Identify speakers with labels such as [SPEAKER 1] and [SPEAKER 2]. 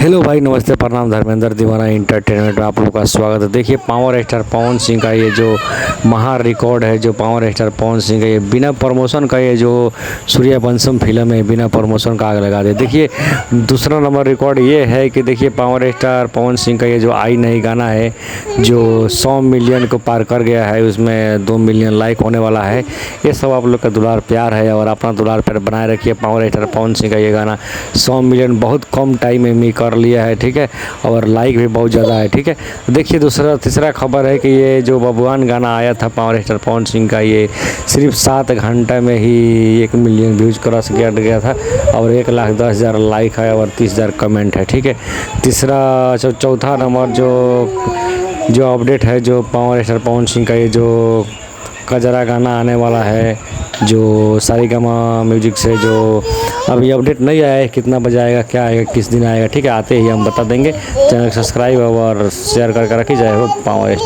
[SPEAKER 1] Hello भाई, नमस्ते, प्रणाम। धर्मेंद्र दीवाना इंटरटेनमेंट में आप लोगों का स्वागत है। देखिए, पावर स्टार पवन सिंह का ये जो महा रिकॉर्ड है, जो पावर स्टार पवन सिंह का ये बिना प्रमोशन का ये जो सूर्यवंशम फिल्म है, बिना प्रमोशन का आग लगा दे। देखिए, दूसरा नंबर रिकॉर्ड ये है कि देखिए पावर स्टार पवन सिंह का ये जो आई नहीं गाना है, जो 100 मिलियन को पार कर गया है, उसमें 2 मिलियन लाइक होने वाला है। ये सब आप लोग का दुलार प्यार है और अपना दुलार प्यार बनाए रखिए। पावर स्टार पवन सिंह का ये गाना 100 मिलियन बहुत कम टाइम में कर लिया है, ठीक है, और लाइक भी बहुत ज़्यादा है, ठीक है। देखिए, तीसरा खबर है कि ये जो बबुआन गाना आया था पावर स्टार पवन सिंह का, ये सिर्फ 7 घंटे में ही 1 मिलियन व्यूज क्रॉस कर गया था और 1,10,000 लाइक है और 30,000 कमेंट है, ठीक है। चौथा नंबर जो अपडेट है, जो पावर स्टार पवन सिंह का ये जो कजरा गाना आने वाला है, जो सारेगामा म्यूजिक से, जो अभी अपडेट नहीं आया है, कितना बजे आएगा, क्या आएगा, किस दिन आएगा, ठीक है, आते ही हम बता देंगे। चैनल सब्सक्राइब और शेयर करके रखी जाए हो पावर स्टार।